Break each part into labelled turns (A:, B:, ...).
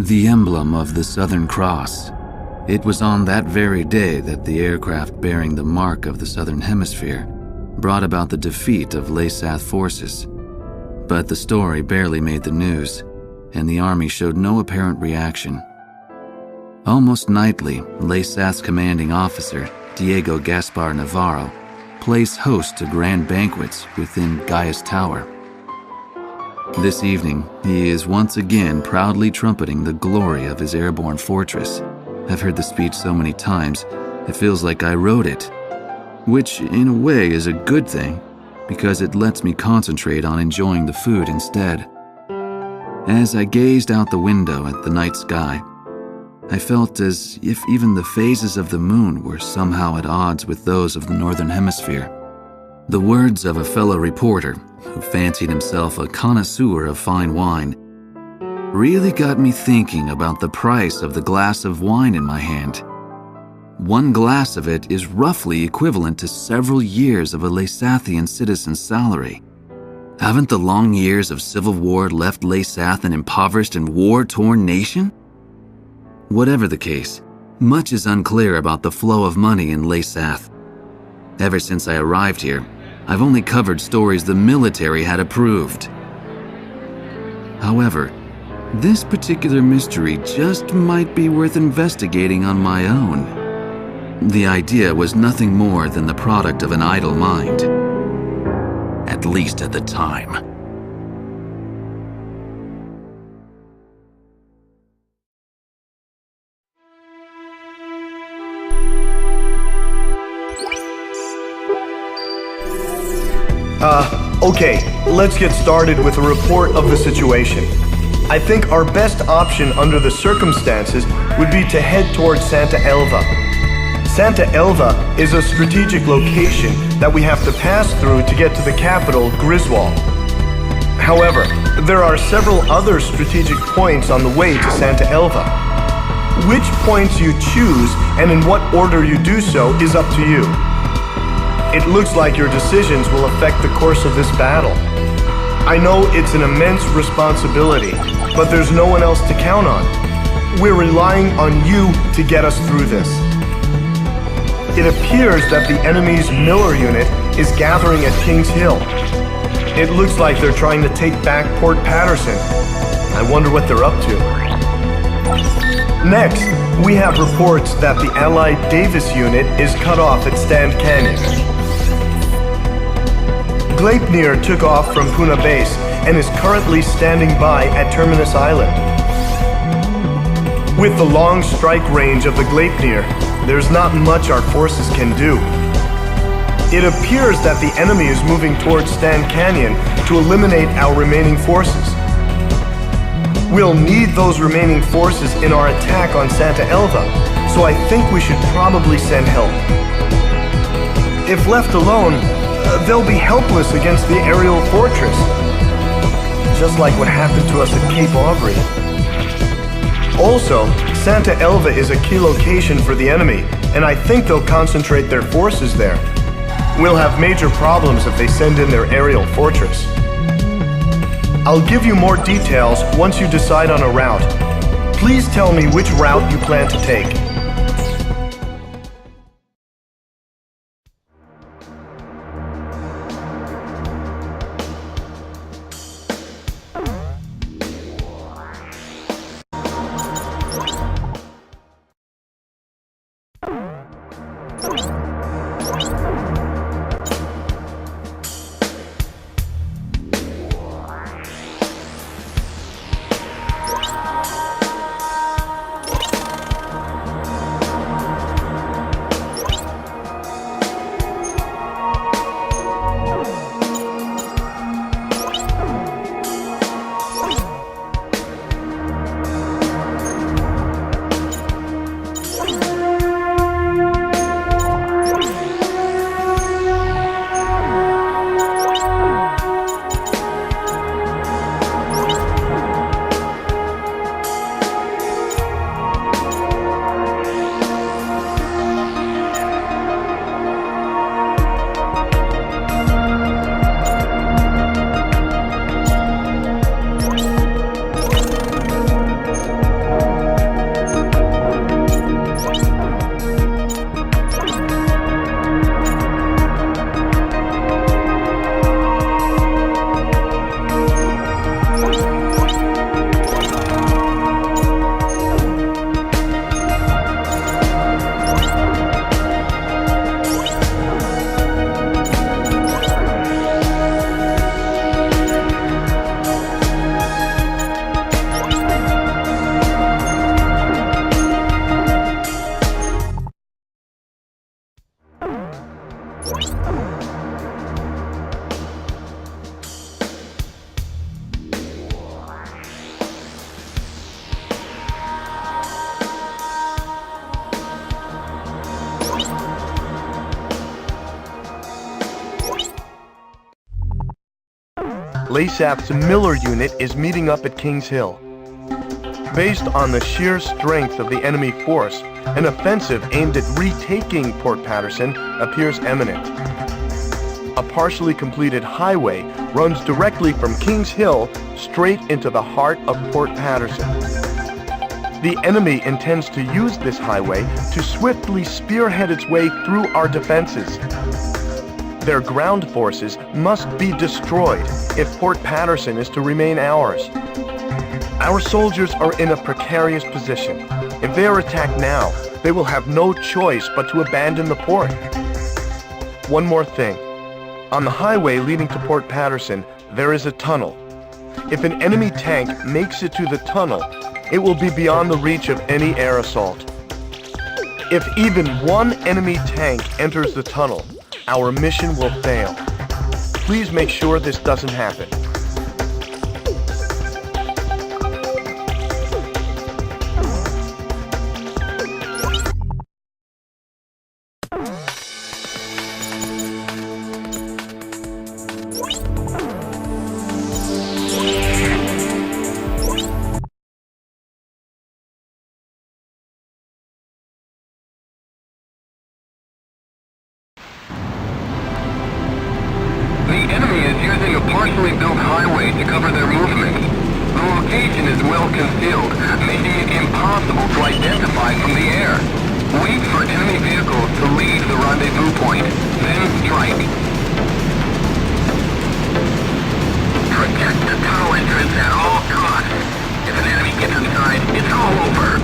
A: The emblem of the Southern Cross. It was on that very day that the aircraft bearing the mark of the Southern Hemisphere brought about the defeat of Laysath forces. But the story barely made the news, and the army showed no apparent reaction. Almost nightly, Laysath's commanding officer, Diego Gaspar Navarro, plays host to grand banquets within Gaius Tower. This evening, he is once again proudly trumpeting the glory of his airborne fortress. I've heard the speech so many times, it feels like I wrote it, which in a way is a good thing, because it lets me concentrate on enjoying the food instead. As I gazed out the window at the night sky, I felt as if even the phases of the moon were somehow at odds with those of the Northern Hemisphere. The words of a fellow reporter, who fancied himself a connoisseur of fine wine, really got me thinking about the price of the glass of wine in my hand. One glass of it is roughly equivalent to several years of a Laysathian citizen's salary. Haven't the long years of civil war left Laysath an impoverished and war-torn nation? Whatever the case, much is unclear about the flow of money in Laysath. Ever since I arrived here, I've only covered stories the military had approved. However, this particular mystery just might be worth investigating on my own. The idea was nothing more than the product of an idle mind. At least at the time.
B: Okay, let's get started with a report of the situation. I think our best option under the circumstances would be to head towards Santa Elva. Santa Elva is a strategic location that we have to pass through to get to the capital, Griswold. However, there are several other strategic points on the way to Santa Elva. Which points you choose and in what order you do so is up to you. It looks like your decisions will affect the course of this battle. I know it's an immense responsibility, but there's no one else to count on. We're relying on you to get us through this. It appears that the enemy's Miller unit is gathering at Kings Hill. It looks like they're trying to take back Port Patterson. I wonder what they're up to. Next, we have reports that the Allied Davis unit is cut off at Stand Canyon. Gleipnir took off from Puna Base and is currently standing by at Terminus Island. With the long strike range of the Gleipnir, there's not much our forces can do. It appears that the enemy is moving towards Stand Canyon to eliminate our remaining forces. We'll need those remaining forces in our attack on Santa Elva, so I think we should probably send help. If left alone, they'll be helpless against the aerial fortress, just like what happened to us at Cape Aubrey. Also, Santa Elva is a key location for the enemy, and I think they'll concentrate their forces there. We'll have major problems if they send in their aerial fortress. I'll give you more details once you decide on a route. Please tell me which route you plan to take. LASAF's Miller unit is meeting up at Kings Hill. Based on the sheer strength of the enemy force, an offensive aimed at retaking Port Patterson appears imminent. A partially completed highway runs directly from Kings Hill straight into the heart of Port Patterson. The enemy intends to use this highway to swiftly spearhead its way through our defenses. Their ground forces must be destroyed if Port Patterson is to remain ours. Our soldiers are in a precarious position. If they are attacked now, they will have no choice but to abandon the port. One more thing. On the highway leading to Port Patterson, there is a tunnel. If an enemy tank makes it to the tunnel, it will be beyond the reach of any air assault. If even one enemy tank enters the tunnel, our mission will fail. Please make sure this doesn't happen.
C: Partially built highway to cover their movements. The location is well concealed, making it impossible to identify from the air. Wait for enemy vehicles to leave the rendezvous point, then strike. Protect the tunnel entrance at all costs. If an enemy gets inside, it's all over.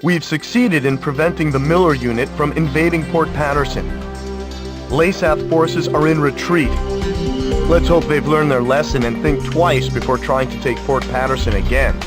B: We've succeeded in preventing the Miller Unit from invading Port Patterson. LASATH forces are in retreat. Let's hope they've learned their lesson and think twice before trying to take Port Patterson again.